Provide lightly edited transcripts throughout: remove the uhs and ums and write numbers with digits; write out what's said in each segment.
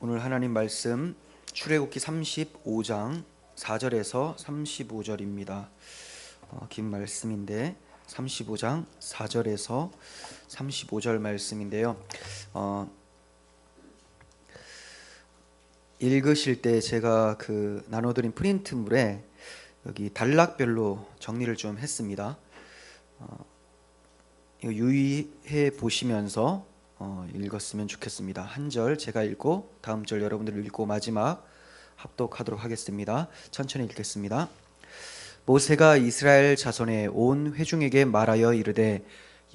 오늘 하나님 말씀 출애굽기 35장 4절에서 35절입니다. 긴 말씀인데 35장 4절에서 35절 말씀인데요. 읽으실 때 제가 나눠드린 프린트물에 여기 단락별로 정리를 좀 했습니다. 이거 유의해 보시면서 읽었으면 좋겠습니다. 한 절 제가 읽고 다음 절 여러분들 읽고 마지막 합독하도록 하겠습니다. 천천히 읽겠습니다. 모세가 이스라엘 자손의 온 회중에게 말하여 이르되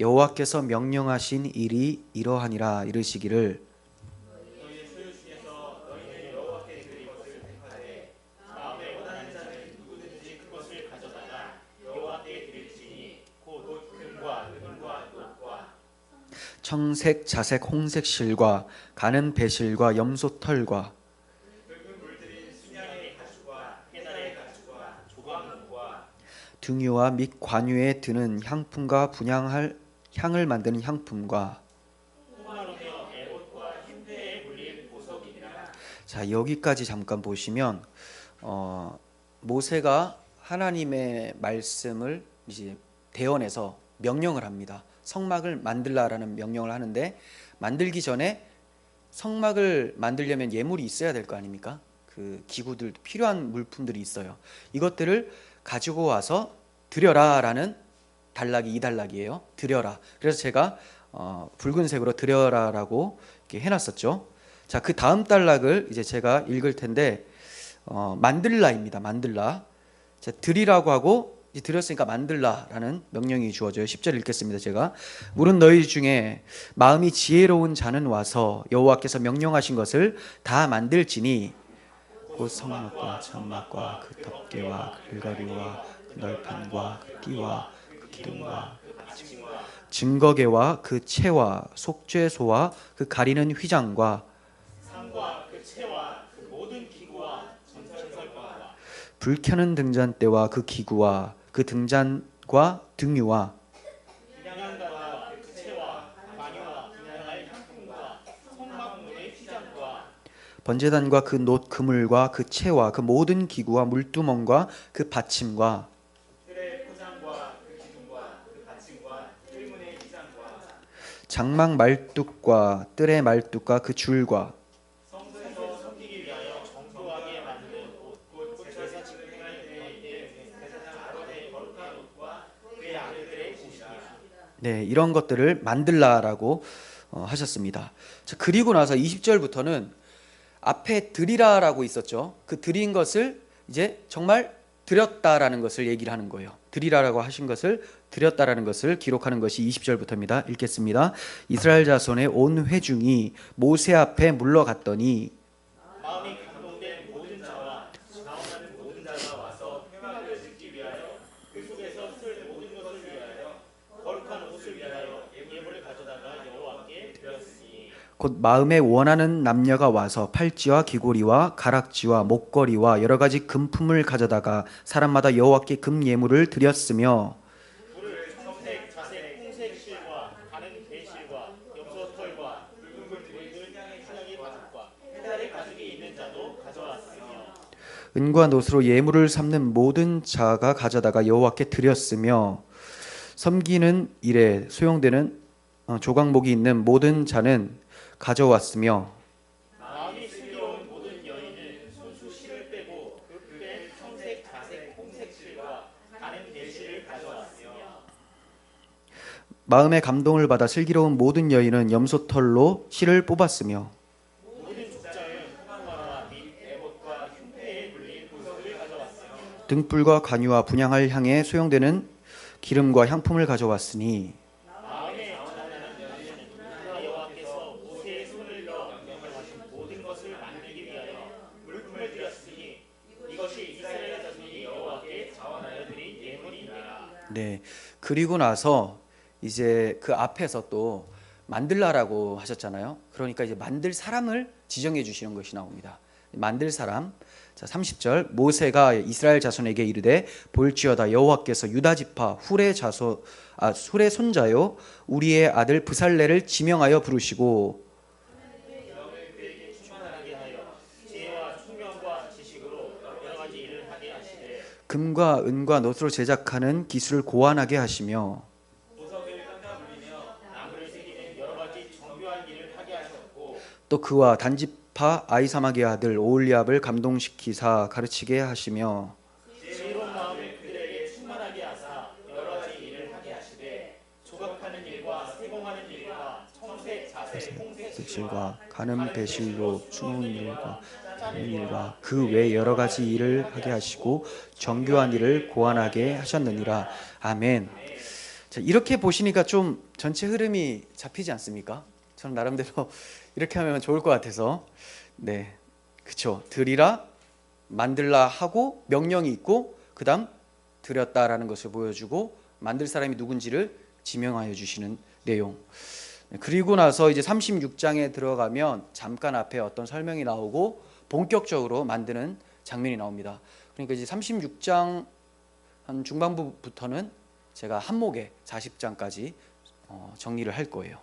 여호와께서 명령하신 일이 이러하니라. 이르시기를 청색, 자색, 홍색 실과 가는 배실과 염소털과 등유와 및 관유에 드는 향품과 분향할 향을 만드는 향품과. 자, 여기까지 잠깐 보시면 모세가 하나님의 말씀을 이제 대언해서 명령을 합니다. 성막을 만들라라는 명령을 하는데, 만들기 전에 성막을 만들려면 예물이 있어야 될 거 아닙니까? 그 기구들, 필요한 물품들이 있어요. 이것들을 가지고 와서 드려라라는 단락이 이 단락이에요. 드려라. 그래서 제가 붉은색으로 드려라라고 이렇게 해놨었죠. 자, 그 다음 단락을 이제 제가 읽을 텐데 만들라입니다. 만들라. 자, 드리라고 하고 드렸으니까 만들라라는 명령이 주어져요. 10절 읽겠습니다. 제가 물은 너희 중에 마음이 지혜로운 자는 와서 여호와께서 명령하신 것을 다 만들지니 곧 성막과 천막과 그 덮개와 그 글가리와 그 널판과 그 띠와 그 기둥과 그 증거개와 그 채와 속죄소와 그 가리는 휘장과 상과 그 채와 그 모든 기구와 전설과 불 켜는 등잔대와 그 기구와 그 등잔과 등유와 분향단과 그 채와 관유와 분향할 향품과 성막문의 휘장과 번제단과 그 놋 그물과 그 채와 그 모든 기구와 물두멍과 그 받침과 뜰의 포장과 그 기둥과 그 받침과 뜰문의 휘장과 장막 말뚝과 뜰의 말뚝과 그 줄과 성소에서 섬기기 위하여 정교하게 만든 옷, 곧 제사 지낼 때에 제사장 아론의 거룩한 옷과 그의 아들들의 옷이라. 네, 이런 것들을 만들라라고 하셨습니다. 자, 그리고 나서 20절부터는 앞에 드리라라고 있었죠. 그 드린 것을 이제 정말 드렸다라는 것을 얘기를 하는 거예요. 드리라라고 하신 것을 드렸다라는 것을 기록하는 것이 20절부터입니다. 읽겠습니다. 이스라엘 자손의 온 회중이 모세 앞에 물러갔더니 마음이 감동된 모든 자와 나오는 모든 자가 와서 회막을 짓기 위하여 그 속에서 쓸 모든 것을 위하여 거룩한 옷을 위하여 예물을 가져다가 여호와께 드렸으니 곧 마음에 원하는 남녀가 와서 팔찌와 귀고리와 가락지와 목걸이와 여러 가지 금품을 가져다가 사람마다 여호와께 금 예물을 드렸으며 불을 청색, 자색, 홍색 실과 가는 배실과 염소털과 붉은 물들이 향의 향이 가죽과 해달의 가죽이 있는 자도 가져왔으며 은과 놋으로 예물을 삼는 모든 자가 가져다가 여호와께 드렸으며 섬기는 일에 소용되는 조각목이 있는 모든 자는 가져왔으며 마음이 슬기로운 모든 여인은 손수 실을 빼고 그 뺀 청색, 자색, 홍색 실과 가는 배실을 가져왔으며 마음의 감동을 받아 슬기로운 모든 여인은 염소털로 실을 뽑았으며 모든 족장은 후방화와 및 에봇과 흉패에 불린 보석을 가져왔으며 등불과 관유와 분향할 향에 소용되는 기름과 향품을 가져왔으니 네, 그리고 나서 이제 그 앞에서 또 만들라라고 하셨잖아요. 그러니까 이제 만들 사람을 지정해 주시는 것이 나옵니다. 만들 사람. 자, 30절 모세가 이스라엘 자손에게 이르되 볼지어다 여호와께서 유다 지파 훌의 손자요 우리의 아들 브살레를 지명하여 부르시고 금과 은과 놋으로 제작하는 기술을 고안하게 하시며 또 그와 단지파 아이사마게 아들 오홀리압을 감동시키사 가르치게 하시며 지혜로운 마음을 그들에게 충만하게 하사 여러 가지 일을 하게 하시되 조각하는 일과 세공하는 일과 청색, 자색, 홍색, 색칠과 가는 배실로 수놓은 일과 짜는 일과 그 외 여러 가지 일을 하게 하시고 정교한 일을 고안하게 하셨느니라. 아멘. 자, 이렇게 보시니까 좀 전체 흐름이 잡히지 않습니까? 저는 나름대로 이렇게 하면 좋을 것 같아서 네, 그쵸. 드리라 만들라 하고 명령이 있고 그 다음 드렸다라는 것을 보여주고 만들 사람이 누군지를 지명하여 주시는 내용. 그리고 나서 이제 36장에 들어가면 잠깐 앞에 어떤 설명이 나오고 본격적으로 만드는 장면이 나옵니다. 그러니까 이제 36장 한 중반부부터는 제가 한목에 40장까지 정리를 할 거예요.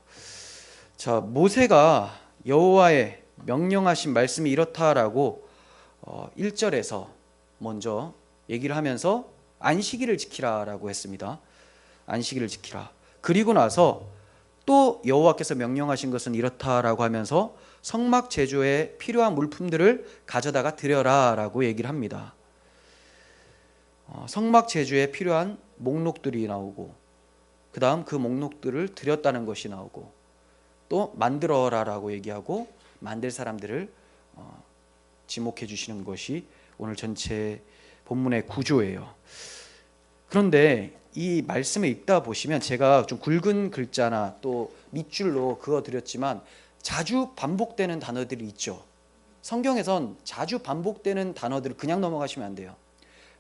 자, 모세가 여호와의 명령하신 말씀이 이렇다라고 1절에서 먼저 얘기를 하면서 안식일을 지키라라고 했습니다. 안식일을 지키라. 그리고 나서 또 여호와께서 명령하신 것은 이렇다라고 하면서 성막 제조에 필요한 물품들을 가져다가 드려라라고 얘기를 합니다. 성막 제조에 필요한 목록들이 나오고 그 다음 그 목록들을 드렸다는 것이 나오고 또 만들어라라고 얘기하고 만들 사람들을 지목해 주시는 것이 오늘 전체 본문의 구조예요. 그런데 이 말씀을 읽다 보시면 제가 좀 굵은 글자나 또 밑줄로 그어드렸지만 자주 반복되는 단어들이 있죠. 성경에선 자주 반복되는 단어들을 그냥 넘어가시면 안 돼요.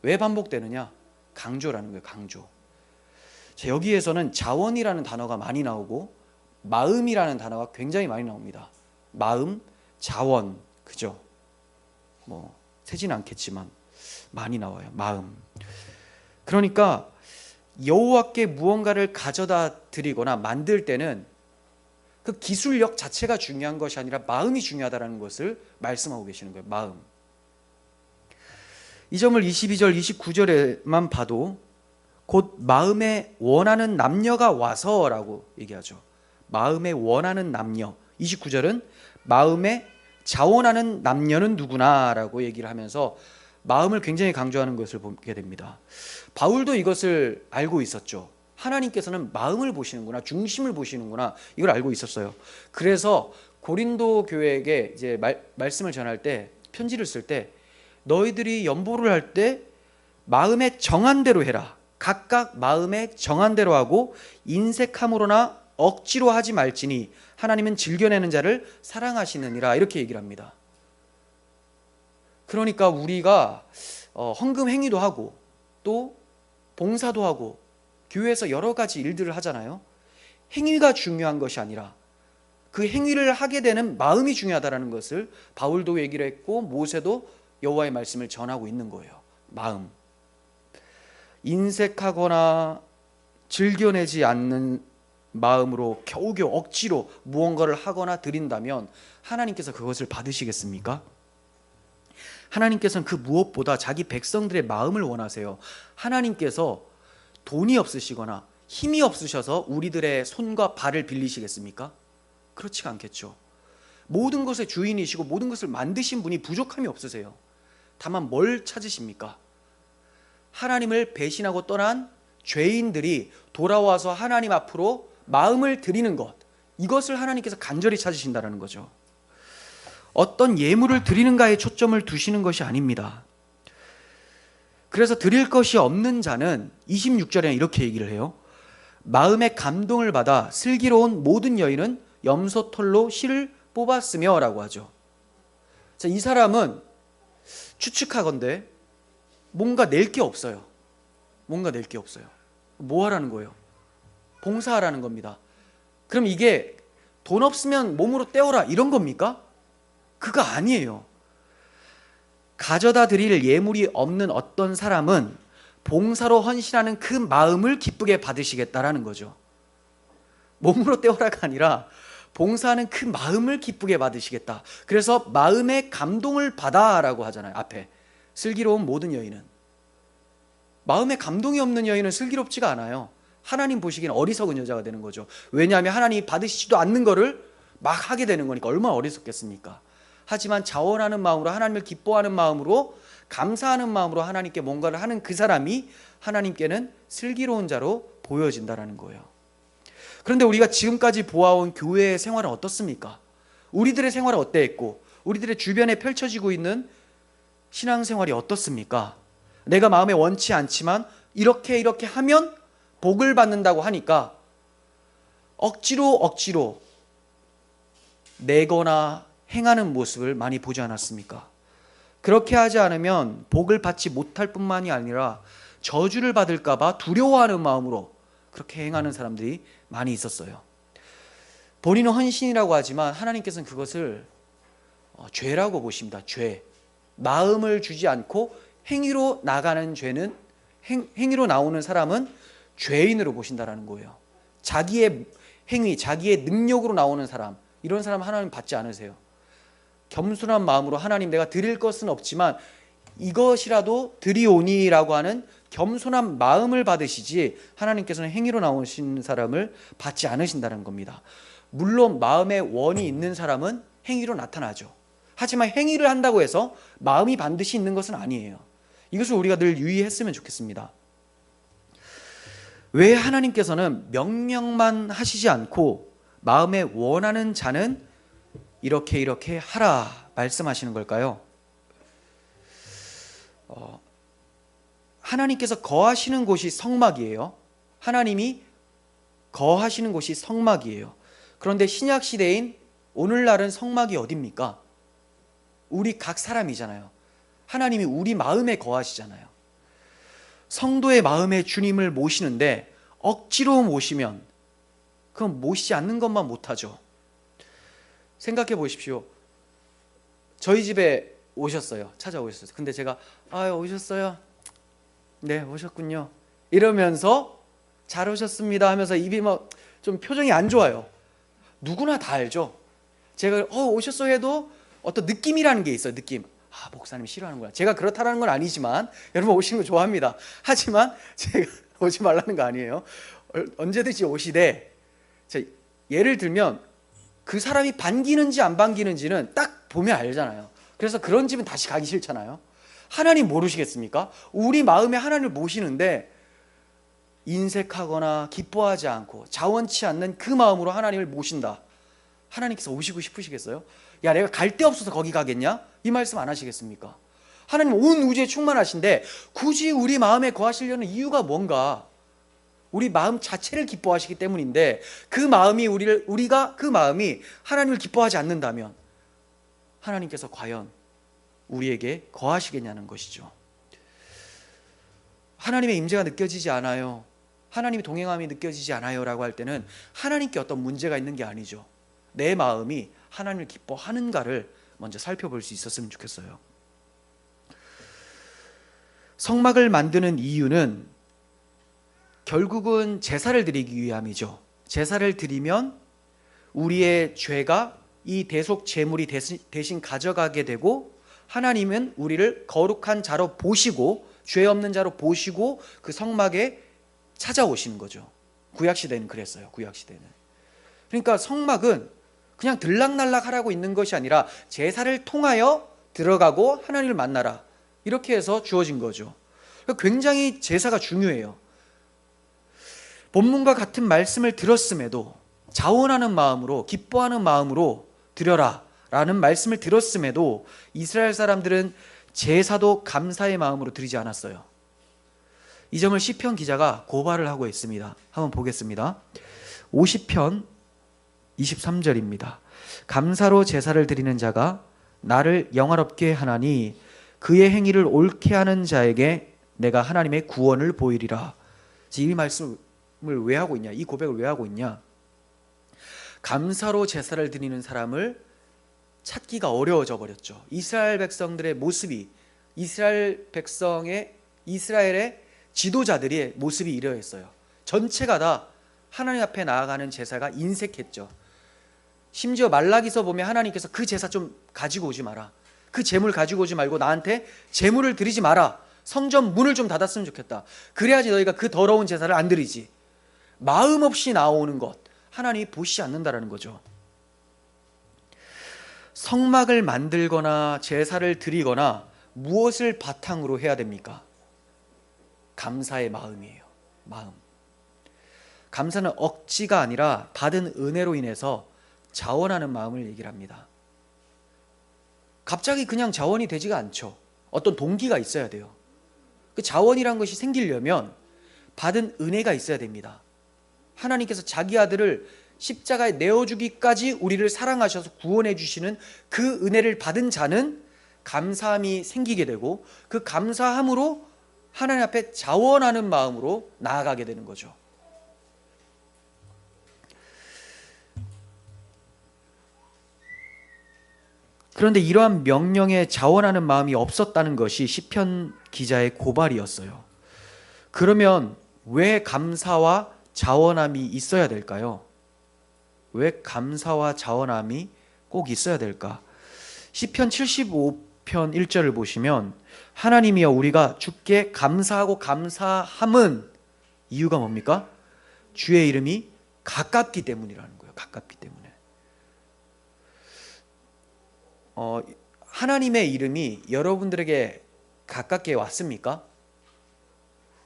왜 반복되느냐? 강조라는 거예요. 강조. 자, 여기에서는 자원이라는 단어가 많이 나오고 마음이라는 단어가 굉장히 많이 나옵니다. 마음, 자원, 그죠? 뭐 세지는 않겠지만 많이 나와요. 마음. 그러니까 여호와께 무언가를 가져다 드리거나 만들 때는 그 기술력 자체가 중요한 것이 아니라 마음이 중요하다는 것을 말씀하고 계시는 거예요. 마음. 이 점을 22절, 29절에만 봐도 곧 마음에 원하는 남녀가 와서라고 얘기하죠. 마음에 원하는 남녀. 29절은 마음에 자원하는 남녀는 누구나라고 얘기를 하면서 마음을 굉장히 강조하는 것을 보게 됩니다. 바울도 이것을 알고 있었죠. 하나님께서는 마음을 보시는구나, 중심을 보시는구나, 이걸 알고 있었어요. 그래서 고린도 교회에게 이제 말씀을 전할 때, 편지를 쓸 때, 너희들이 연보를 할 때 마음에 정한 대로 해라. 각각 마음에 정한 대로 하고 인색함으로나 억지로 하지 말지니 하나님은 즐겨내는 자를 사랑하시느니라. 이렇게 얘기를 합니다. 그러니까 우리가 헌금 행위도 하고 또 봉사도 하고 교회에서 여러 가지 일들을 하잖아요. 행위가 중요한 것이 아니라 그 행위를 하게 되는 마음이 중요하다는 것을 바울도 얘기를 했고 모세도 여호와의 말씀을 전하고 있는 거예요. 마음. 인색하거나 즐겨내지 않는 마음으로 겨우겨우 억지로 무언가를 하거나 드린다면 하나님께서 그것을 받으시겠습니까? 하나님께서는 그 무엇보다 자기 백성들의 마음을 원하세요. 하나님께서 돈이 없으시거나 힘이 없으셔서 우리들의 손과 발을 빌리시겠습니까? 그렇지가 않겠죠. 모든 것의 주인이시고 모든 것을 만드신 분이 부족함이 없으세요. 다만 뭘 찾으십니까? 하나님을 배신하고 떠난 죄인들이 돌아와서 하나님 앞으로 마음을 드리는 것, 이것을 하나님께서 간절히 찾으신다는 거죠. 어떤 예물을 드리는가에 초점을 두시는 것이 아닙니다. 그래서 드릴 것이 없는 자는 26절에 이렇게 얘기를 해요. 마음의 감동을 받아 슬기로운 모든 여인은 염소털로 실을 뽑았으며 라고 하죠. 자, 이 사람은 추측하건대 뭔가 낼 게 없어요. 뭔가 낼 게 없어요. 뭐 하라는 거예요? 봉사하라는 겁니다. 그럼 이게 돈 없으면 몸으로 떼어라 이런 겁니까? 그거 아니에요. 가져다 드릴 예물이 없는 어떤 사람은 봉사로 헌신하는 그 마음을 기쁘게 받으시겠다라는 거죠. 몸으로 떼어라가 아니라 봉사하는 그 마음을 기쁘게 받으시겠다. 그래서 마음의 감동을 받아라고 하잖아요. 앞에 슬기로운 모든 여인은. 마음에 감동이 없는 여인은 슬기롭지가 않아요. 하나님 보시기엔 어리석은 여자가 되는 거죠. 왜냐하면 하나님이 받으시지도 않는 거를 막 하게 되는 거니까 얼마나 어리석겠습니까? 하지만 자원하는 마음으로, 하나님을 기뻐하는 마음으로, 감사하는 마음으로 하나님께 뭔가를 하는 그 사람이 하나님께는 슬기로운 자로 보여진다라는 거예요. 그런데 우리가 지금까지 보아온 교회의 생활은 어떻습니까? 우리들의 생활은 어땠고 우리들의 주변에 펼쳐지고 있는 신앙생활이 어떻습니까? 내가 마음에 원치 않지만 이렇게 하면 복을 받는다고 하니까 억지로 내거나 행하는 모습을 많이 보지 않았습니까? 그렇게 하지 않으면 복을 받지 못할 뿐만이 아니라 저주를 받을까 봐 두려워하는 마음으로 그렇게 행하는 사람들이 많이 있었어요. 본인은 헌신이라고 하지만 하나님께서는 그것을 죄라고 보십니다. 죄. 마음을 주지 않고 행위로 나가는 죄는, 행위로 나오는 사람은 죄인으로 보신다라는 거예요. 자기의 행위, 자기의 능력으로 나오는 사람, 이런 사람 하나님 받지 않으세요. 겸손한 마음으로 하나님, 내가 드릴 것은 없지만 이것이라도 드리오니라고 하는 겸손한 마음을 받으시지 하나님께서는 행위로 나오신 사람을 받지 않으신다는 겁니다. 물론 마음에 원이 있는 사람은 행위로 나타나죠. 하지만 행위를 한다고 해서 마음이 반드시 있는 것은 아니에요. 이것을 우리가 늘 유의했으면 좋겠습니다. 왜 하나님께서는 명령만 하시지 않고 마음에 원하는 자는 이렇게 하라 말씀하시는 걸까요? 하나님께서 거하시는 곳이 성막이에요. 하나님이 거하시는 곳이 성막이에요. 그런데 신약 시대인 오늘날은 성막이 어딥니까? 우리 각 사람이잖아요. 하나님이 우리 마음에 거하시잖아요. 성도의 마음에 주님을 모시는데 억지로 모시면 그건 모시지 않는 것만 못하죠. 생각해 보십시오. 저희 집에 오셨어요. 찾아오셨어요. 근데 제가 오셨어요. 네, 오셨군요. 이러면서 잘 오셨습니다 하면서 입이 막 좀 표정이 안 좋아요. 누구나 다 알죠. 제가 오셨어요 해도 어떤 느낌이라는 게 있어요. 느낌. 목사님 싫어하는구나. 제가 그렇다는 건 아니지만 여러분 오시는 거 좋아합니다. 하지만 제가 오지 말라는 거 아니에요. 언제든지 오시되, 예를 들면 그 사람이 반기는지 안 반기는지는 딱 보면 알잖아요. 그래서 그런 집은 다시 가기 싫잖아요. 하나님 모르시겠습니까? 우리 마음에 하나님을 모시는데 인색하거나 기뻐하지 않고 자원치 않는 그 마음으로 하나님을 모신다. 하나님께서 오시고 싶으시겠어요? 야, 내가 갈 데 없어서 거기 가겠냐? 이 말씀 안 하시겠습니까? 하나님 온 우주에 충만하신데 굳이 우리 마음에 거하시려는 이유가 뭔가? 우리 마음 자체를 기뻐하시기 때문인데 그 마음이 우리가 그 마음이 하나님을 기뻐하지 않는다면 하나님께서 과연 우리에게 거하시겠냐는 것이죠. 하나님의 임재가 느껴지지 않아요. 하나님의 동행함이 느껴지지 않아요 라고 할 때는 하나님께 어떤 문제가 있는 게 아니죠. 내 마음이 하나님을 기뻐하는가를 먼저 살펴볼 수 있었으면 좋겠어요. 성막을 만드는 이유는 결국은 제사를 드리기 위함이죠. 제사를 드리면 우리의 죄가 이 대속 제물이 대신 가져가게 되고 하나님은 우리를 거룩한 자로 보시고 죄 없는 자로 보시고 그 성막에 찾아오시는 거죠. 구약시대는 그랬어요. 구약시대는. 그러니까 성막은 그냥 들락날락 하라고 있는 것이 아니라 제사를 통하여 들어가고 하나님을 만나라, 이렇게 해서 주어진 거죠. 굉장히 제사가 중요해요. 본문과 같은 말씀을 들었음에도, 자원하는 마음으로 기뻐하는 마음으로 드려라 라는 말씀을 들었음에도 이스라엘 사람들은 제사도 감사의 마음으로 드리지 않았어요. 이 점을 시편 기자가 고발을 하고 있습니다. 한번 보겠습니다. 50편 23절입니다. 감사로 제사를 드리는 자가 나를 영화롭게 하나니 그의 행위를 옳게 하는 자에게 내가 하나님의 구원을 보이리라. 이 말씀을 왜 하고 있냐? 이 고백을 왜 하고 있냐? 감사로 제사를 드리는 사람을 찾기가 어려워져 버렸죠. 이스라엘 백성들의 모습이, 이스라엘의 지도자들의 모습이 이러했어요. 전체가 다 하나님 앞에 나아가는 제사가 인색했죠. 심지어 말라기서 보면 하나님께서 그 제사 좀 가지고 오지 마라, 그 제물 가지고 오지 말고 나한테 제물을 드리지 마라, 성전 문을 좀 닫았으면 좋겠다. 그래야지 너희가 그 더러운 제사를 안 드리지. 마음 없이 나오는 것 하나님이 보시지 않는다라는 거죠. 성막을 만들거나 제사를 드리거나 무엇을 바탕으로 해야 됩니까? 감사의 마음이에요. 마음. 감사는 억지가 아니라 받은 은혜로 인해서 자원하는 마음을 얘기를 합니다. 갑자기 그냥 자원이 되지가 않죠. 어떤 동기가 있어야 돼요. 그 자원이란 것이 생기려면 받은 은혜가 있어야 됩니다. 하나님께서 자기 아들을 십자가에 내어주기까지 우리를 사랑하셔서 구원해 주시는 그 은혜를 받은 자는 감사함이 생기게 되고, 그 감사함으로 하나님 앞에 자원하는 마음으로 나아가게 되는 거죠. 그런데 이러한 명령에 자원하는 마음이 없었다는 것이 시편 기자의 고발이었어요. 그러면 왜 감사와 자원함이 있어야 될까요? 왜 감사와 자원함이 꼭 있어야 될까? 시편 75편 1절을 보시면 하나님이여 우리가 주께 감사하고 감사함은 이유가 뭡니까? 주의 이름이 가깝기 때문이라는 거예요. 가깝기 때문에. 하나님의 이름이 여러분들에게 가깝게 왔습니까?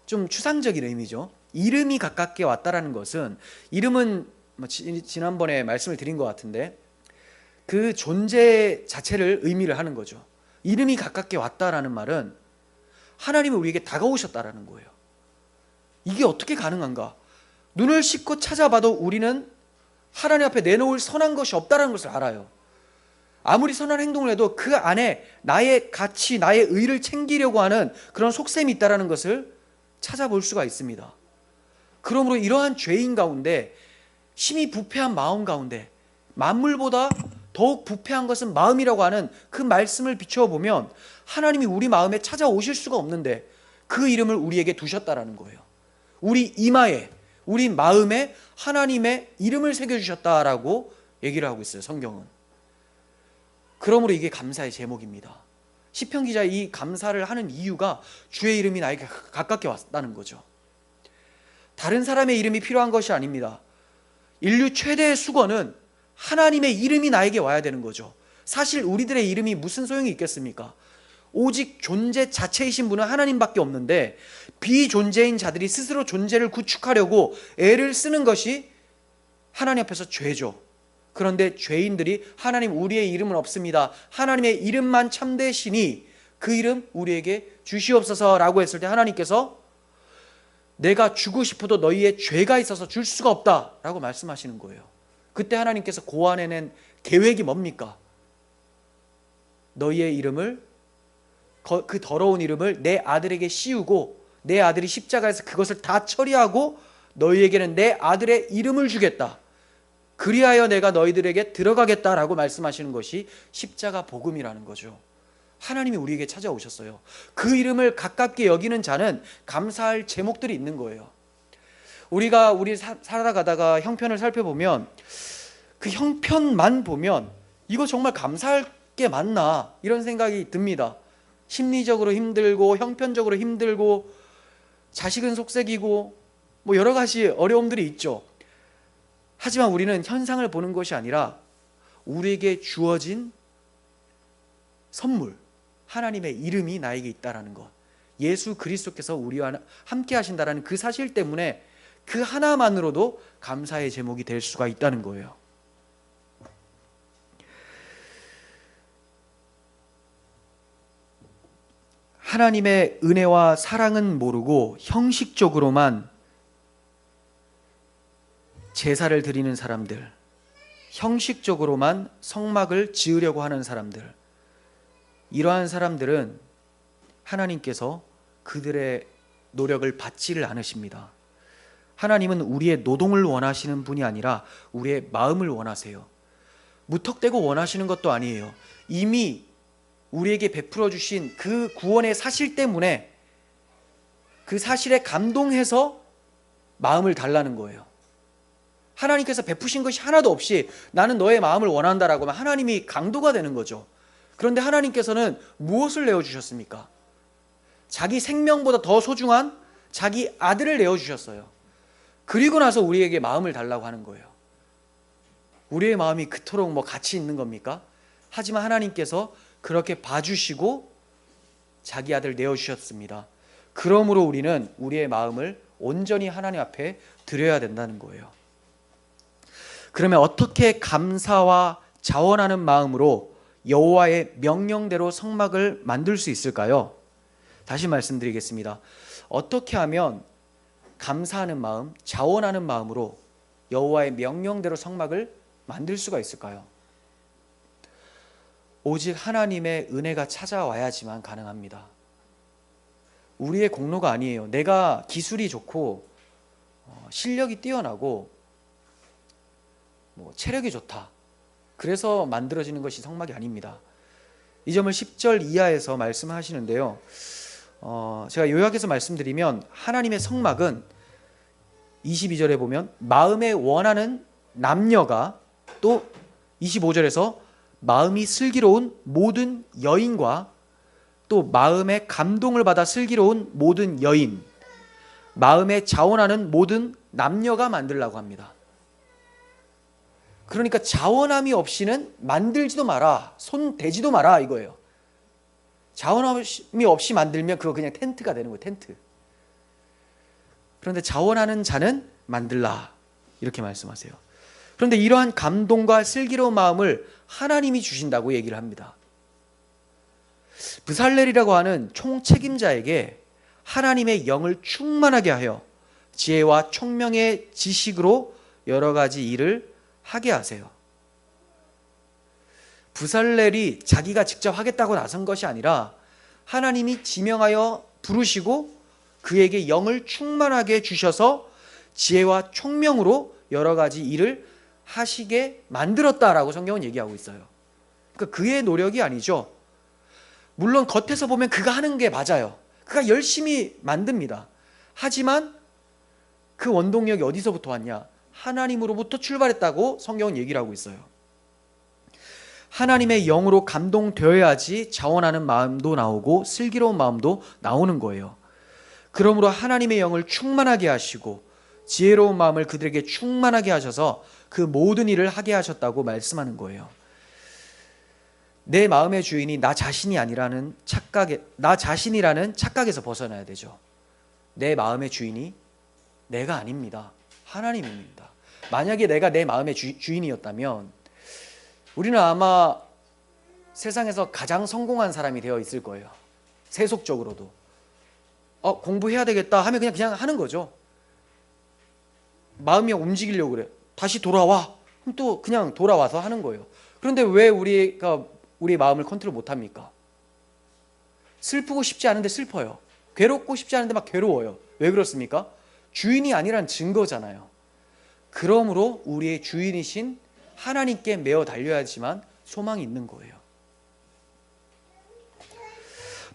좀 추상적인 의미죠. 이름이 가깝게 왔다라는 것은, 이름은 지난번에 말씀을 드린 것 같은데 그 존재 자체를 의미를 하는 거죠. 이름이 가깝게 왔다라는 말은 하나님이 우리에게 다가오셨다라는 거예요. 이게 어떻게 가능한가? 눈을 씻고 찾아봐도 우리는 하나님 앞에 내놓을 선한 것이 없다라는 것을 알아요. 아무리 선한 행동을 해도 그 안에 나의 가치, 나의 의를 챙기려고 하는 그런 속셈이 있다라는 것을 찾아볼 수가 있습니다. 그러므로 이러한 죄인 가운데, 심히 부패한 마음 가운데, 만물보다 더욱 부패한 것은 마음이라고 하는 그 말씀을 비추어 보면 하나님이 우리 마음에 찾아오실 수가 없는데 그 이름을 우리에게 두셨다라는 거예요. 우리 이마에, 우리 마음에 하나님의 이름을 새겨주셨다라고 얘기를 하고 있어요, 성경은. 그러므로 이게 감사의 제목입니다. 시편 기자 이 감사를 하는 이유가 주의 이름이 나에게 가깝게 왔다는 거죠. 다른 사람의 이름이 필요한 것이 아닙니다. 인류 최대의 수건은 하나님의 이름이 나에게 와야 되는 거죠. 사실 우리들의 이름이 무슨 소용이 있겠습니까? 오직 존재 자체이신 분은 하나님밖에 없는데 비존재인 자들이 스스로 존재를 구축하려고 애를 쓰는 것이 하나님 앞에서 죄죠. 그런데 죄인들이 하나님 우리의 이름은 없습니다, 하나님의 이름만 참되시니 그 이름 우리에게 주시옵소서라고 했을 때 하나님께서 내가 주고 싶어도 너희의 죄가 있어서 줄 수가 없다라고 말씀하시는 거예요. 그때 하나님께서 고안해낸 계획이 뭡니까? 너희의 이름을, 그 더러운 이름을 내 아들에게 씌우고 내 아들이 십자가에서 그것을 다 처리하고 너희에게는 내 아들의 이름을 주겠다, 그리하여 내가 너희들에게 들어가겠다라고 말씀하시는 것이 십자가 복음이라는 거죠. 하나님이 우리에게 찾아오셨어요. 그 이름을 가깝게 여기는 자는 감사할 제목들이 있는 거예요. 우리가 살아가다가 형편을 살펴보면 그 형편만 보면 이거 정말 감사할 게 맞나 이런 생각이 듭니다. 심리적으로 힘들고 형편적으로 힘들고 자식은 속색이고 뭐 여러 가지 어려움들이 있죠. 하지만 우리는 현상을 보는 것이 아니라 우리에게 주어진 선물, 하나님의 이름이 나에게 있다라는 것, 예수 그리스도께서 우리와 함께 하신다라는 그 사실 때문에 그 하나만으로도 감사의 제목이 될 수가 있다는 거예요. 하나님의 은혜와 사랑은 모르고 형식적으로만 제사를 드리는 사람들, 형식적으로만 성막을 지으려고 하는 사람들, 이러한 사람들은 하나님께서 그들의 노력을 받지를 않으십니다. 하나님은 우리의 노동을 원하시는 분이 아니라 우리의 마음을 원하세요. 무턱대고 원하시는 것도 아니에요. 이미 우리에게 베풀어 주신 그 구원의 사실 때문에 그 사실에 감동해서 마음을 달라는 거예요. 하나님께서 베푸신 것이 하나도 없이 나는 너의 마음을 원한다라고 하면 하나님이 강도가 되는 거죠. 그런데 하나님께서는 무엇을 내어주셨습니까? 자기 생명보다 더 소중한 자기 아들을 내어주셨어요. 그리고 나서 우리에게 마음을 달라고 하는 거예요. 우리의 마음이 그토록 뭐 가치 있는 겁니까? 하지만 하나님께서 그렇게 봐주시고 자기 아들 내어주셨습니다. 그러므로 우리는 우리의 마음을 온전히 하나님 앞에 드려야 된다는 거예요. 그러면 어떻게 감사와 자원하는 마음으로 여호와의 명령대로 성막을 만들 수 있을까요? 다시 말씀드리겠습니다. 어떻게 하면 감사하는 마음, 자원하는 마음으로 여호와의 명령대로 성막을 만들 수가 있을까요? 오직 하나님의 은혜가 찾아와야지만 가능합니다. 우리의 공로가 아니에요. 내가 기술이 좋고 실력이 뛰어나고 체력이 좋다, 그래서 만들어지는 것이 성막이 아닙니다. 이 점을 10절 이하에서 말씀하시는데요, 제가 요약해서 말씀드리면 하나님의 성막은 22절에 보면 마음에 원하는 남녀가, 또 25절에서 마음이 슬기로운 모든 여인과, 또 마음에 감동을 받아 슬기로운 모든 여인, 마음에 자원하는 모든 남녀가 만들라고 합니다. 그러니까 자원함이 없이는 만들지도 마라, 손 대지도 마라 이거예요. 자원함이 없이 만들면 그거 그냥 텐트가 되는 거예요. 텐트. 그런데 자원하는 자는 만들라, 이렇게 말씀하세요. 그런데 이러한 감동과 슬기로운 마음을 하나님이 주신다고 얘기를 합니다. 브살렐이라고 하는 총책임자에게 하나님의 영을 충만하게 하여 지혜와 총명의 지식으로 여러 가지 일을 하게 하세요. 브살렐이 자기가 직접 하겠다고 나선 것이 아니라 하나님이 지명하여 부르시고 그에게 영을 충만하게 주셔서 지혜와 총명으로 여러 가지 일을 하시게 만들었다라고 성경은 얘기하고 있어요. 그러니까 그의 노력이 아니죠. 물론 겉에서 보면 그가 하는 게 맞아요. 그가 열심히 만듭니다. 하지만 그 원동력이 어디서부터 왔냐? 하나님으로부터 출발했다고 성경은 얘기를 하고 있어요. 하나님의 영으로 감동되어야지 자원하는 마음도 나오고 슬기로운 마음도 나오는 거예요. 그러므로 하나님의 영을 충만하게 하시고 지혜로운 마음을 그들에게 충만하게 하셔서 그 모든 일을 하게 하셨다고 말씀하는 거예요. 내 마음의 주인이 나 자신이 아니라는 나 자신이라는 착각에서 벗어나야 되죠. 내 마음의 주인이 내가 아닙니다. 하나님입니다. 만약에 내가 내 마음의 주인이었다면 우리는 아마 세상에서 가장 성공한 사람이 되어 있을 거예요. 세속적으로도. 공부해야 되겠다 하면 그냥 하는 거죠. 마음이 움직이려고 그래. 다시 돌아와. 그럼 또 그냥 돌아와서 하는 거예요. 그런데 왜 우리가 우리 마음을 컨트롤 못합니까? 슬프고 싶지 않은데 슬퍼요. 괴롭고 싶지 않은데 막 괴로워요. 왜 그렇습니까? 주인이 아니란 증거잖아요. 그러므로 우리의 주인이신 하나님께 매어 달려야지만 소망이 있는 거예요.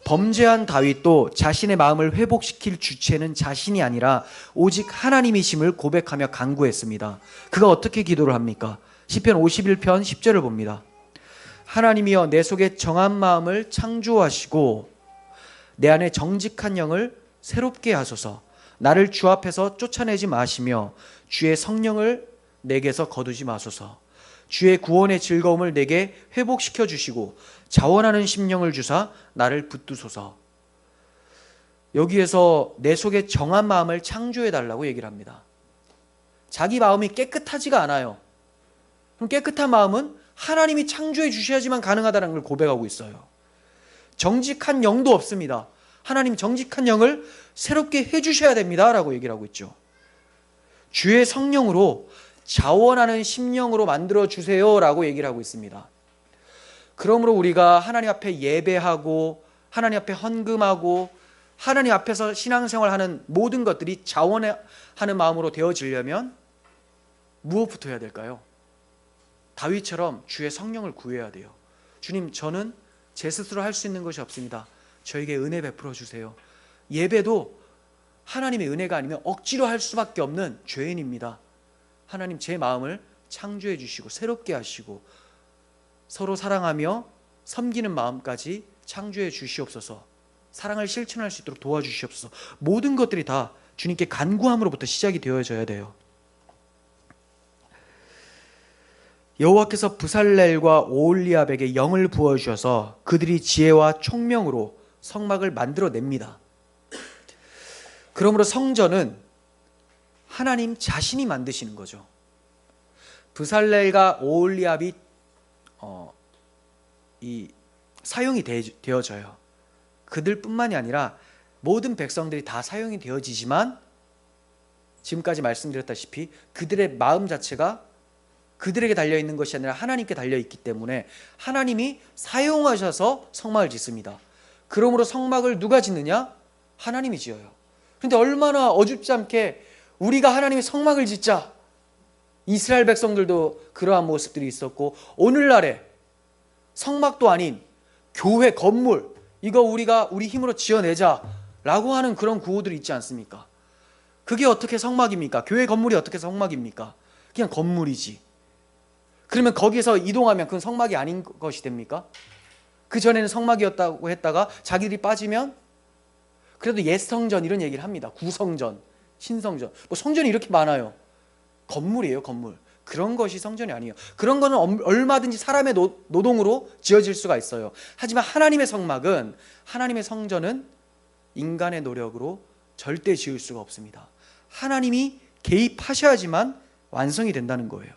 범죄한 다윗도 자신의 마음을 회복시킬 주체는 자신이 아니라 오직 하나님이심을 고백하며 간구했습니다. 그가 어떻게 기도를 합니까? 시편 51편 10절을 봅니다. 하나님이여 내 속에 정한 마음을 창조하시고 내 안에 정직한 영을 새롭게 하소서. 나를 주 앞에서 쫓아내지 마시며 주의 성령을 내게서 거두지 마소서. 주의 구원의 즐거움을 내게 회복시켜 주시고 자원하는 심령을 주사 나를 붙드소서. 여기에서 내 속에 정한 마음을 창조해 달라고 얘기를 합니다. 자기 마음이 깨끗하지가 않아요. 그럼 깨끗한 마음은 하나님이 창조해 주셔야지만 가능하다는 걸 고백하고 있어요. 정직한 영도 없습니다. 하나님 정직한 영을 새롭게 해주셔야 됩니다 라고 얘기를 하고 있죠. 주의 성령으로 자원하는 심령으로 만들어 주세요 라고 얘기를 하고 있습니다. 그러므로 우리가 하나님 앞에 예배하고 하나님 앞에 헌금하고 하나님 앞에서 신앙생활하는 모든 것들이 자원하는 마음으로 되어지려면 무엇부터 해야 될까요? 다윗처럼 주의 성령을 구해야 돼요. 주님, 저는 제 스스로 할 수 있는 것이 없습니다. 저에게 은혜 베풀어 주세요. 예배도 하나님의 은혜가 아니면 억지로 할 수밖에 없는 죄인입니다. 하나님, 제 마음을 창조해 주시고 새롭게 하시고 서로 사랑하며 섬기는 마음까지 창조해 주시옵소서. 사랑을 실천할 수 있도록 도와주시옵소서. 모든 것들이 다 주님께 간구함으로부터 시작이 되어져야 돼요. 여호와께서 브살렐과 오홀리압에게 영을 부어주셔서 그들이 지혜와 총명으로 성막을 만들어냅니다. 그러므로 성전은 하나님 자신이 만드시는 거죠. 브살렐과 오홀리압이 사용이 되어져요. 그들뿐만이 아니라 모든 백성들이 다 사용이 되어지지만 지금까지 말씀드렸다시피 그들의 마음 자체가 그들에게 달려있는 것이 아니라 하나님께 달려있기 때문에 하나님이 사용하셔서 성막을 짓습니다. 그러므로 성막을 누가 짓느냐? 하나님이 지어요. 그런데 얼마나 어줍지 않게 우리가 하나님의 성막을 짓자, 이스라엘 백성들도 그러한 모습들이 있었고, 오늘날에 성막도 아닌 교회 건물, 이거 우리가 우리 힘으로 지어내자 라고 하는 그런 구호들이 있지 않습니까? 그게 어떻게 성막입니까? 교회 건물이 어떻게 성막입니까? 그냥 건물이지. 그러면 거기에서 이동하면 그건 성막이 아닌 것이 됩니까? 그전에는 성막이었다고 했다가 자기들이 빠지면 그래도 옛 성전 이런 얘기를 합니다. 구성전, 신성전. 뭐 성전이 이렇게 많아요. 건물이에요, 건물. 그런 것이 성전이 아니에요. 그런 거는 얼마든지 사람의 노동으로 지어질 수가 있어요. 하지만 하나님의 성막은, 하나님의 성전은 인간의 노력으로 절대 지을 수가 없습니다. 하나님이 개입하셔야지만 완성이 된다는 거예요.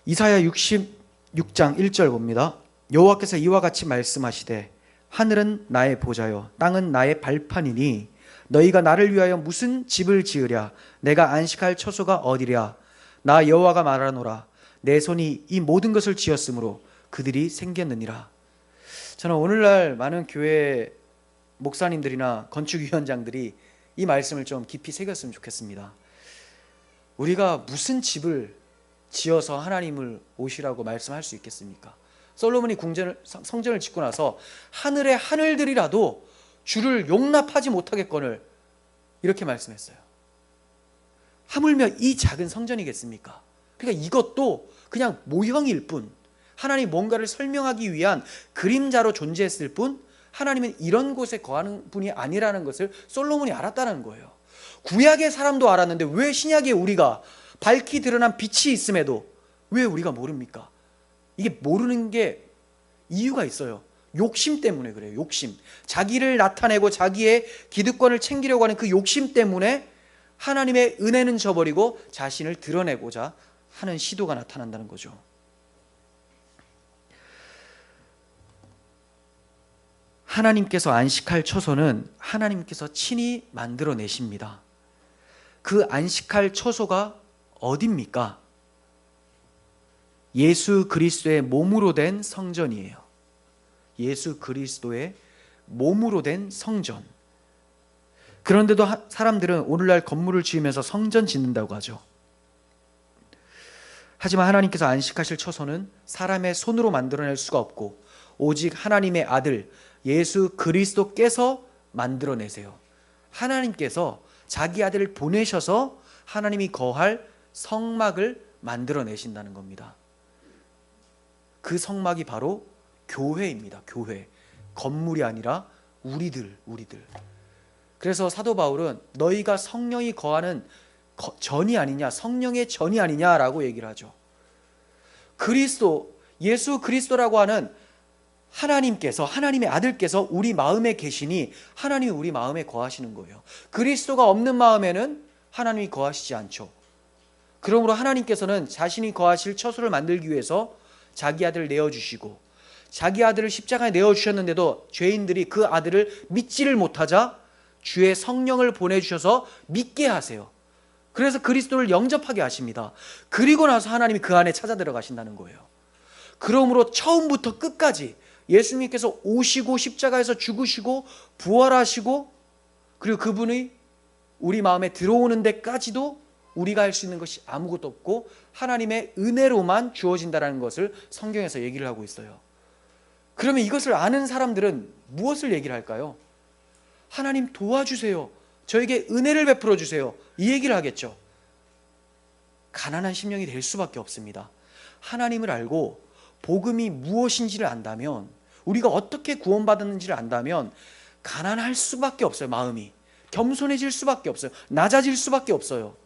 이사야 66장 1절 봅니다. 여호와께서 이와 같이 말씀하시되 하늘은 나의 보좌요 땅은 나의 발판이니 너희가 나를 위하여 무슨 집을 지으랴? 내가 안식할 처소가 어디랴? 나 여호와가 말하노라. 내 손이 이 모든 것을 지었으므로 그들이 생겼느니라. 저는 오늘날 많은 교회 목사님들이나 건축위원장들이 이 말씀을 좀 깊이 새겼으면 좋겠습니다. 우리가 무슨 집을 지어서 하나님을 오시라고 말씀할 수 있겠습니까? 솔로몬이 성전을 짓고 나서 하늘의 하늘들이라도 주를 용납하지 못하겠거늘 이렇게 말씀했어요. 하물며 이 작은 성전이겠습니까? 그러니까 이것도 그냥 모형일 뿐, 하나님 뭔가를 설명하기 위한 그림자로 존재했을 뿐 하나님은 이런 곳에 거하는 분이 아니라는 것을 솔로몬이 알았다는 거예요. 구약의 사람도 알았는데 왜 신약에 우리가 밝히 드러난 빛이 있음에도 왜 우리가 모릅니까? 이게 모르는 게 이유가 있어요. 욕심 때문에 그래요. 욕심. 자기를 나타내고 자기의 기득권을 챙기려고 하는 그 욕심 때문에 하나님의 은혜는 저버리고 자신을 드러내고자 하는 시도가 나타난다는 거죠. 하나님께서 안식할 처소는 하나님께서 친히 만들어내십니다. 그 안식할 처소가 어디입니까? 예수 그리스도의 몸으로 된 성전이에요. 예수 그리스도의 몸으로 된 성전. 그런데도 사람들은 오늘날 건물을 지으면서 성전 짓는다고 하죠. 하지만 하나님께서 안식하실 처소는 사람의 손으로 만들어낼 수가 없고 오직 하나님의 아들 예수 그리스도께서 만들어내세요. 하나님께서 자기 아들을 보내셔서 하나님이 거할 성막을 만들어내신다는 겁니다. 그 성막이 바로 교회입니다. 교회. 건물이 아니라 우리들. 그래서 사도 바울은 너희가 성령이 거하는 전이 아니냐, 성령의 전이 아니냐라고 얘기를 하죠. 그리스도, 예수 그리스도라고 하는 하나님께서, 하나님의 아들께서 우리 마음에 계시니 하나님이 우리 마음에 거하시는 거예요. 그리스도가 없는 마음에는 하나님이 거하시지 않죠. 그러므로 하나님께서는 자신이 거하실 처소를 만들기 위해서 자기 아들을 내어주시고, 자기 아들을 십자가에 내어주셨는데도 죄인들이 그 아들을 믿지를 못하자 주의 성령을 보내주셔서 믿게 하세요. 그래서 그리스도를 영접하게 하십니다. 그리고 나서 하나님이 그 안에 찾아 들어가신다는 거예요. 그러므로 처음부터 끝까지 예수님께서 오시고 십자가에서 죽으시고 부활하시고 그리고 그분이 우리 마음에 들어오는 데까지도 우리가 할 수 있는 것이 아무것도 없고 하나님의 은혜로만 주어진다는 것을 성경에서 얘기를 하고 있어요. 그러면 이것을 아는 사람들은 무엇을 얘기를 할까요? 하나님 도와주세요. 저에게 은혜를 베풀어 주세요. 이 얘기를 하겠죠. 가난한 심령이 될 수밖에 없습니다. 하나님을 알고 복음이 무엇인지를 안다면 우리가 어떻게 구원받았는지를 안다면 가난할 수밖에 없어요. 마음이 겸손해질 수밖에 없어요. 낮아질 수밖에 없어요.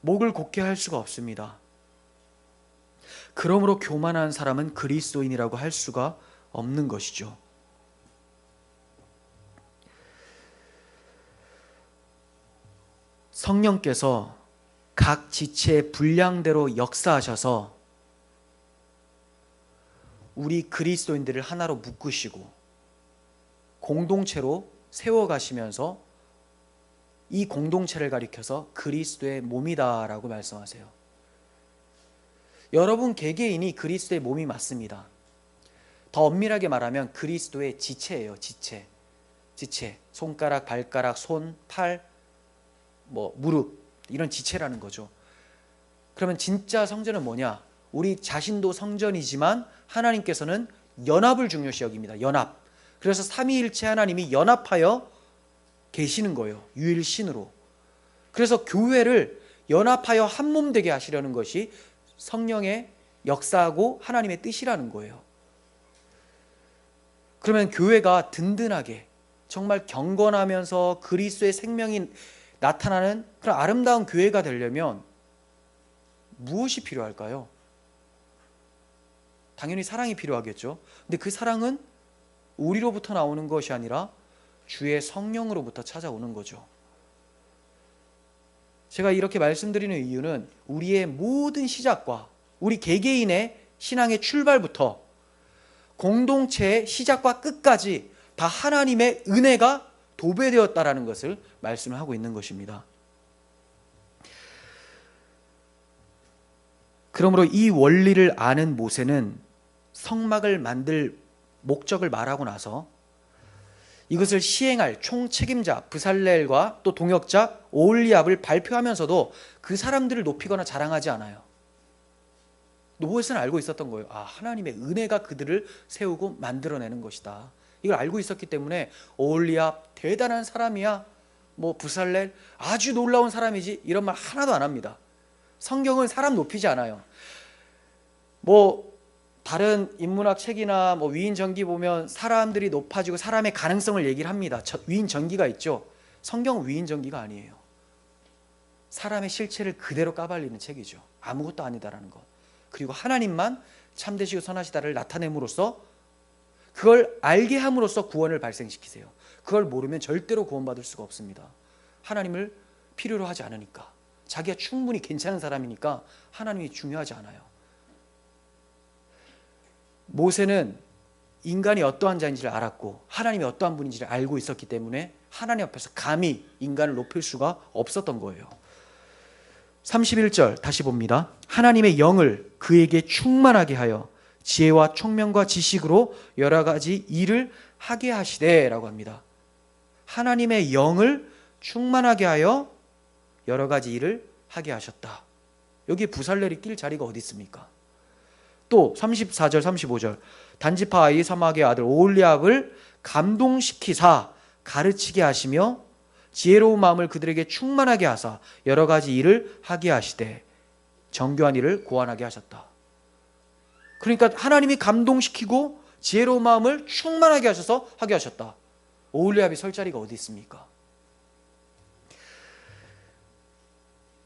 목을 곧게 할 수가 없습니다. 그러므로 교만한 사람은 그리스도인이라고 할 수가 없는 것이죠. 성령께서 각 지체의 분량대로 역사하셔서 우리 그리스도인들을 하나로 묶으시고 공동체로 세워가시면서 이 공동체를 가리켜서 그리스도의 몸이다라고 말씀하세요. 여러분 개개인이 그리스도의 몸이 맞습니다. 더 엄밀하게 말하면 그리스도의 지체예요. 지체. 손가락, 발가락, 손, 팔, 무릎, 이런 지체라는 거죠. 그러면 진짜 성전은 뭐냐? 우리 자신도 성전이지만 하나님께서는 연합을 중요시 여깁니다. 연합. 그래서 삼위일체 하나님이 연합하여 계시는 거예요. 유일신으로. 그래서 교회를 연합하여 한 몸 되게 하시려는 것이 성령의 역사하고 하나님의 뜻이라는 거예요. 그러면 교회가 든든하게 정말 경건하면서 그리스도의 생명이 나타나는 그런 아름다운 교회가 되려면 무엇이 필요할까요? 당연히 사랑이 필요하겠죠. 근데 그 사랑은 우리로부터 나오는 것이 아니라 주의 성령으로부터 찾아오는 거죠. 제가 이렇게 말씀드리는 이유는 우리의 모든 시작과 우리 개개인의 신앙의 출발부터 공동체의 시작과 끝까지 다 하나님의 은혜가 도배되었다라는 것을 말씀을 하고 있는 것입니다. 그러므로 이 원리를 아는 모세는 성막을 만들 목적을 말하고 나서 이것을 시행할 총책임자 브살렐과 또 동역자 오홀리압을 발표하면서도 그 사람들을 높이거나 자랑하지 않아요. 모세는 알고 있었던 거예요. 하나님의 은혜가 그들을 세우고 만들어내는 것이다. 이걸 알고 있었기 때문에 오홀리압 대단한 사람이야, 브살렐 아주 놀라운 사람이지, 이런 말 하나도 안 합니다. 성경은 사람 높이지 않아요. 다른 인문학 책이나 위인 전기 보면 사람들이 높아지고 사람의 가능성을 얘기를 합니다. 위인 전기가 있죠. 성경은 위인 전기가 아니에요. 사람의 실체를 그대로 까발리는 책이죠. 아무것도 아니다라는 것. 그리고 하나님만 참되시고 선하시다를 나타냄으로써, 그걸 알게 함으로써 구원을 발생시키세요. 그걸 모르면 절대로 구원받을 수가 없습니다. 하나님을 필요로 하지 않으니까, 자기가 충분히 괜찮은 사람이니까 하나님이 중요하지 않아요. 모세는 인간이 어떠한 자인지를 알았고 하나님이 어떠한 분인지를 알고 있었기 때문에 하나님 앞에서 감히 인간을 높일 수가 없었던 거예요. 31절 다시 봅니다. 하나님의 영을 그에게 충만하게 하여 지혜와 총명과 지식으로 여러 가지 일을 하게 하시되 라고 합니다. 하나님의 영을 충만하게 하여 여러 가지 일을 하게 하셨다. 여기에 부살렐이 낄 자리가 어디 있습니까? 또 34절 35절 단지파 아이 사막의 아들 오홀리압을 감동시키사 가르치게 하시며 지혜로운 마음을 그들에게 충만하게 하사 여러 가지 일을 하게 하시되 정교한 일을 고안하게 하셨다. 그러니까 하나님이 감동시키고 지혜로운 마음을 충만하게 하셔서 하게 하셨다. 오홀리압이 설 자리가 어디 있습니까?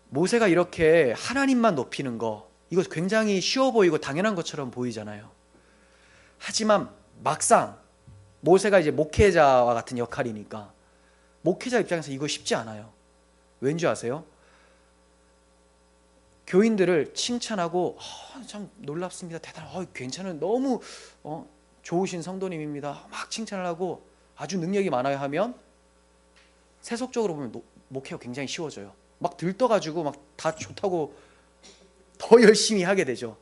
모세가 이렇게 하나님만 높이는 거, 이거 굉장히 쉬워 보이고 당연한 것처럼 보이잖아요. 하지만 막상 모세가 이제 목회자와 같은 역할이니까 목회자 입장에서 이거 쉽지 않아요. 왠지 아세요? 교인들을 칭찬하고 참 놀랍습니다, 대단한, 괜찮은, 너무 좋으신 성도님입니다, 막 칭찬을 하고 아주 능력이 많아요 하면 세속적으로 보면 목회가 굉장히 쉬워져요. 막 들떠가지고 막 다 좋다고 더 열심히 하게 되죠.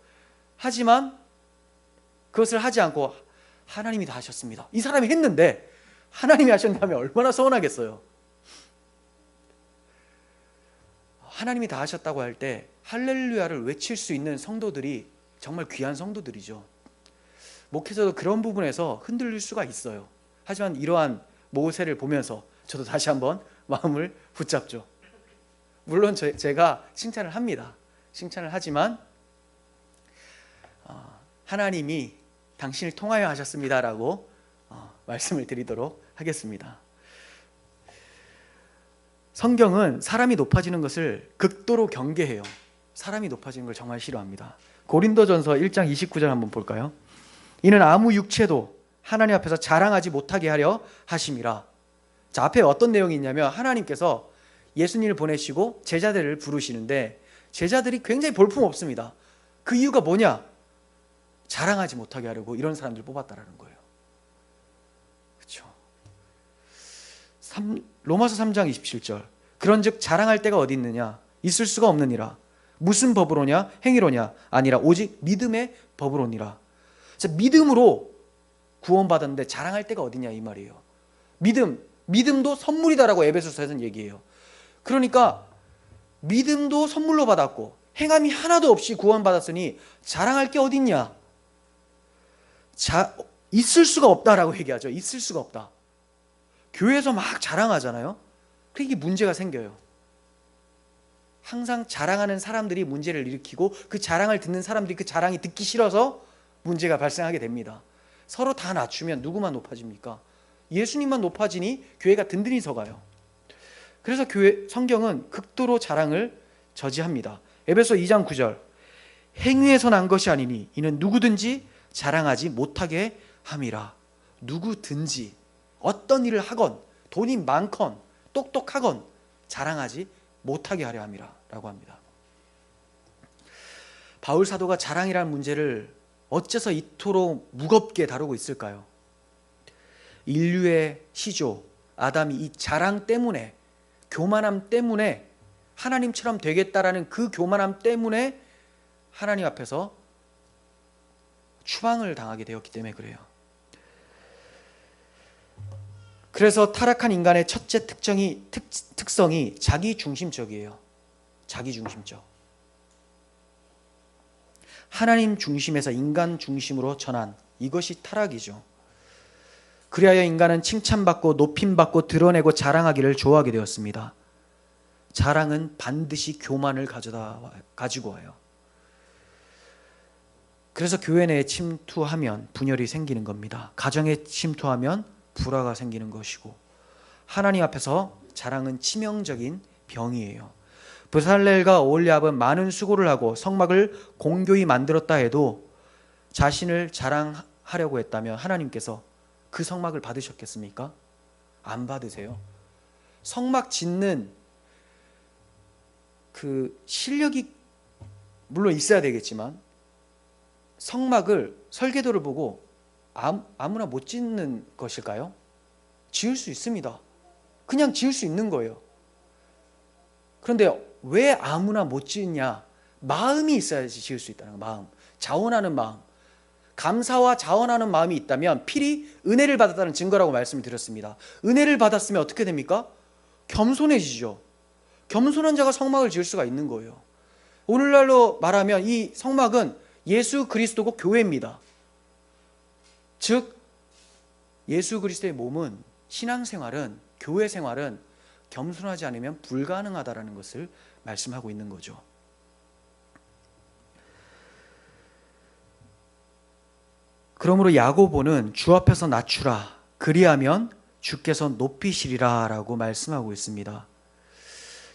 하지만 그것을 하지 않고 하나님이 다 하셨습니다, 이 사람이 했는데 하나님이 하셨다면 얼마나 서운하겠어요. 하나님이 다 하셨다고 할 때 할렐루야를 외칠 수 있는 성도들이 정말 귀한 성도들이죠. 목회자도 그런 부분에서 흔들릴 수가 있어요. 하지만 이러한 모세를 보면서 저도 다시 한번 마음을 붙잡죠. 물론 제가 칭찬을 합니다. 칭찬을 하지만 하나님이 당신을 통하여 하셨습니다라고 말씀을 드리도록 하겠습니다. 성경은 사람이 높아지는 것을 극도로 경계해요. 사람이 높아지는 걸 정말 싫어합니다. 고린도전서 1장 29절 한번 볼까요? 이는 아무 육체도 하나님 앞에서 자랑하지 못하게 하려 하심이라. 자, 앞에 어떤 내용이 있냐면 하나님께서 예수님을 보내시고 제자들을 부르시는데 제자들이 굉장히 볼품없습니다. 그 이유가 뭐냐? 자랑하지 못하게 하려고 이런 사람들을 뽑았다라는 거예요. 그렇죠? 로마서 3장 27절. 그런즉 자랑할 때가 어디 있느냐? 있을 수가 없느니라. 무슨 법으로냐? 행위로냐? 아니라 오직 믿음의 법으로니라. 믿음으로 구원받았는데 자랑할 때가 어디냐 이 말이에요. 믿음도 선물이다라고 에베소서에서는 얘기해요. 그러니까 믿음도 선물로 받았고 행함이 하나도 없이 구원받았으니 자랑할 게 어딨냐? 있을 수가 없다라고 얘기하죠. 있을 수가 없다. 교회에서 막 자랑하잖아요. 그러니까 이게 문제가 생겨요. 항상 자랑하는 사람들이 문제를 일으키고 그 자랑을 듣는 사람들이 그 자랑이 듣기 싫어서 문제가 발생하게 됩니다. 서로 다 낮추면 누구만 높아집니까? 예수님만 높아지니 교회가 든든히 서가요. 그래서 성경은 극도로 자랑을 저지합니다. 에베소 2장 9절. 행위에서 난 것이 아니니 이는 누구든지 자랑하지 못하게 함이라. 누구든지 어떤 일을 하건 돈이 많건 똑똑하건 자랑하지 못하게 하려 함이라 라고 합니다. 바울 사도가 자랑이라는 문제를 어째서 이토록 무겁게 다루고 있을까요? 인류의 시조 아담이 이 자랑 때문에, 교만함 때문에, 하나님처럼 되겠다라는 그 교만함 때문에 하나님 앞에서 추방을 당하게 되었기 때문에 그래요. 그래서 타락한 인간의 첫째 특성이 자기중심적이에요. 자기중심적. 하나님 중심에서 인간 중심으로 전환, 이것이 타락이죠. 그리하여 인간은 칭찬받고 높임받고 드러내고 자랑하기를 좋아하게 되었습니다. 자랑은 반드시 교만을 가지고 와요. 그래서 교회 내에 침투하면 분열이 생기는 겁니다. 가정에 침투하면 불화가 생기는 것이고, 하나님 앞에서 자랑은 치명적인 병이에요. 브살렐과 오홀리압은 많은 수고를 하고 성막을 공교히 만들었다 해도 자신을 자랑하려고 했다면 하나님께서 그 성막을 받으셨겠습니까? 안 받으세요. 성막 짓는 그 실력이 물론 있어야 되겠지만 성막을 설계도를 보고 아무나 못 짓는 것일까요? 지을 수 있습니다. 그냥 지을 수 있는 거예요. 그런데 왜 아무나 못 짓냐? 마음이 있어야지 지을 수 있다는 거예요. 마음, 자원하는 마음. 감사와 자원하는 마음이 있다면 필히 은혜를 받았다는 증거라고 말씀을 드렸습니다. 은혜를 받았으면 어떻게 됩니까? 겸손해지죠. 겸손한 자가 성막을 지을 수가 있는 거예요. 오늘날로 말하면 이 성막은 예수 그리스도고 교회입니다. 즉 예수 그리스도의 몸은, 신앙생활은, 교회 생활은 겸손하지 않으면 불가능하다라는 것을 말씀하고 있는 거죠. 그러므로 야고보는 주 앞에서 낮추라, 그리하면 주께서 높이시리라 라고 말씀하고 있습니다.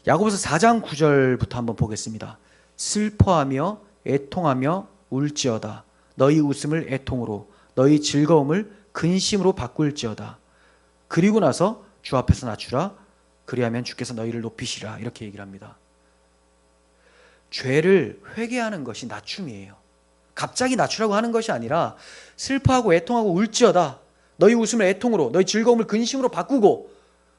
야고보서 4장 9절부터 한번 보겠습니다. 슬퍼하며 애통하며 울지어다. 너희 웃음을 애통으로, 너희 즐거움을 근심으로 바꿀지어다. 그리고 나서 주 앞에서 낮추라, 그리하면 주께서 너희를 높이시라, 이렇게 얘기를 합니다. 죄를 회개하는 것이 낮춤이에요. 갑자기 낮추라고 하는 것이 아니라 슬퍼하고 애통하고 울지어다. 너희 웃음을 애통으로, 너희 즐거움을 근심으로 바꾸고,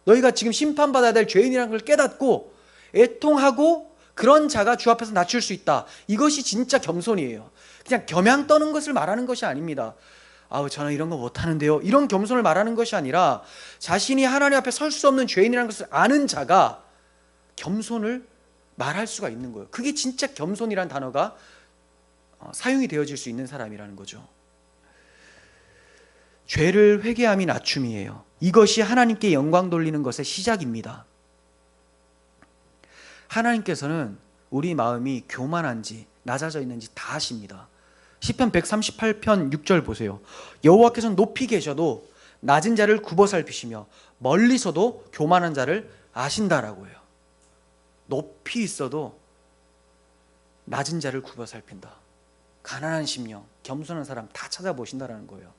너희가 지금 심판받아야 될 죄인이라는 걸 깨닫고 애통하고, 그런 자가 주 앞에서 낮출 수 있다. 이것이 진짜 겸손이에요. 그냥 겸양 떠는 것을 말하는 것이 아닙니다. 저는 이런 거 못하는데요, 이런 겸손을 말하는 것이 아니라 자신이 하나님 앞에 설 수 없는 죄인이라는 것을 아는 자가 겸손을 말할 수가 있는 거예요. 그게 진짜 겸손이라는 단어가 사용이 되어질 수 있는 사람이라는 거죠. 죄를 회개함이 낮춤이에요. 이것이 하나님께 영광 돌리는 것의 시작입니다. 하나님께서는 우리 마음이 교만한지 낮아져 있는지 다 아십니다. 시편 138편 6절 보세요. 여호와께서는 높이 계셔도 낮은 자를 굽어 살피시며 멀리서도 교만한 자를 아신다라고 해요. 높이 있어도 낮은 자를 굽어 살핀다. 가난한 심령, 겸손한 사람 다 찾아보신다라는 거예요.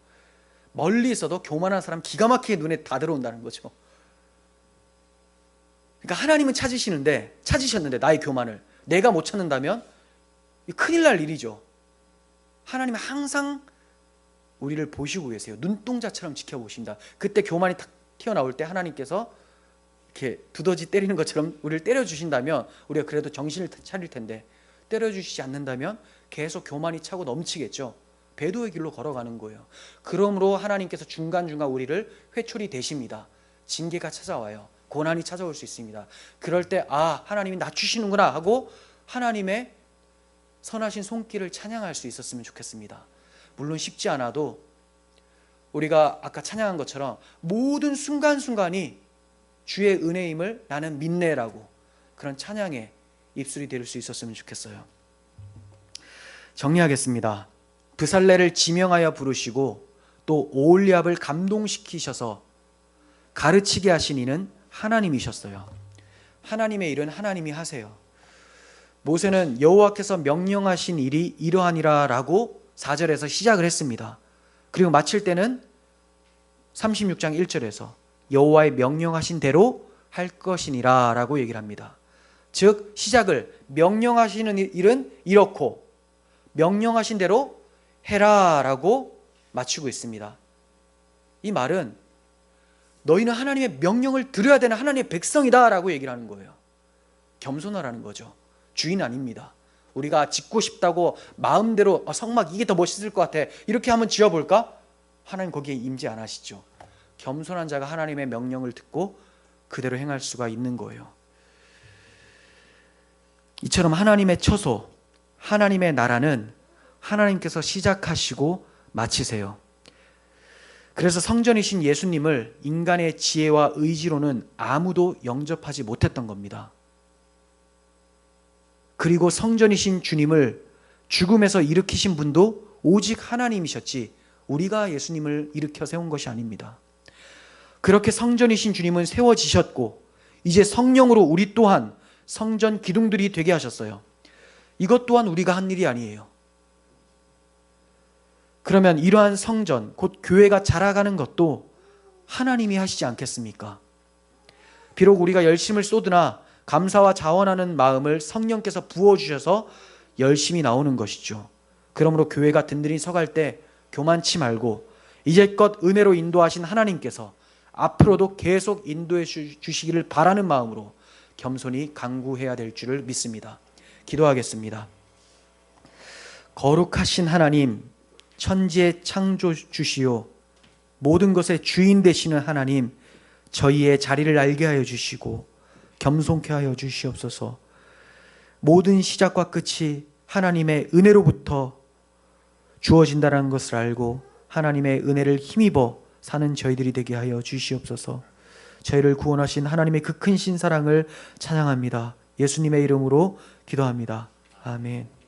멀리 있어도 교만한 사람 기가 막히게 눈에 다 들어온다는 거죠. 그러니까 하나님은 찾으셨는데 나의 교만을 내가 못 찾는다면 큰일 날 일이죠. 하나님은 항상 우리를 보시고 계세요. 눈동자처럼 지켜보십니다. 그때 교만이 탁 튀어나올 때 하나님께서 이렇게 두더지 때리는 것처럼 우리를 때려주신다면 우리가 그래도 정신을 차릴 텐데, 때려주시지 않는다면 계속 교만이 차고 넘치겠죠. 배도의 길로 걸어가는 거예요. 그러므로 하나님께서 중간중간 우리를 회초리 대십니다. 징계가 찾아와요. 고난이 찾아올 수 있습니다. 그럴 때 하나님이 낮추시는구나 하고 하나님의 선하신 손길을 찬양할 수 있었으면 좋겠습니다. 물론 쉽지 않아도 우리가 아까 찬양한 것처럼 모든 순간순간이 주의 은혜임을 나는 믿네라고 그런 찬양의 입술이 될 수 있었으면 좋겠어요. 정리하겠습니다. 브살레를 지명하여 부르시고 또 오홀리압을 감동시키셔서 가르치게 하신 이는 하나님이셨어요. 하나님의 일은 하나님이 하세요. 모세는 여호와께서 명령하신 일이 이러하니라 라고 4절에서 시작을 했습니다. 그리고 마칠 때는 36장 1절에서 여호와의 명령하신 대로 할 것이니라 라고 얘기를 합니다. 즉 시작을 명령하시는 일은 이렇고 명령하신 대로 해라 라고 마치고 있습니다. 이 말은 너희는 하나님의 명령을 들어야 되는 하나님의 백성이다 라고 얘기를 하는 거예요. 겸손하라는 거죠. 주인 아닙니다. 우리가 짓고 싶다고 마음대로 성막 이게 더 멋있을 것 같아 이렇게 한번 지어볼까? 하나님 거기에 임재 안 하시죠. 겸손한 자가 하나님의 명령을 듣고 그대로 행할 수가 있는 거예요. 이처럼 하나님의 처소, 하나님의 나라는 하나님께서 시작하시고 마치세요. 그래서 성전이신 예수님을 인간의 지혜와 의지로는 아무도 영접하지 못했던 겁니다. 그리고 성전이신 주님을 죽음에서 일으키신 분도 오직 하나님이셨지 우리가 예수님을 일으켜 세운 것이 아닙니다. 그렇게 성전이신 주님은 세워지셨고 이제 성령으로 우리 또한 성전 기둥들이 되게 하셨어요. 이것 또한 우리가 한 일이 아니에요. 그러면 이러한 성전, 곧 교회가 자라가는 것도 하나님이 하시지 않겠습니까? 비록 우리가 열심을 쏟으나 감사와 자원하는 마음을 성령께서 부어주셔서 열심히 나오는 것이죠. 그러므로 교회가 든든히 서갈 때 교만치 말고 이제껏 은혜로 인도하신 하나님께서 앞으로도 계속 인도해 주시기를 바라는 마음으로 겸손히 간구해야 될 줄을 믿습니다. 기도하겠습니다. 거룩하신 하나님, 천지의 창조주시오 모든 것의 주인 되시는 하나님, 저희의 자리를 알게 하여 주시고 겸손케 하여 주시옵소서. 모든 시작과 끝이 하나님의 은혜로부터 주어진다는 것을 알고 하나님의 은혜를 힘입어 사는 저희들이 되게 하여 주시옵소서. 저희를 구원하신 하나님의 그 큰 신사랑을 찬양합니다. 예수님의 이름으로 기도합니다. 아멘.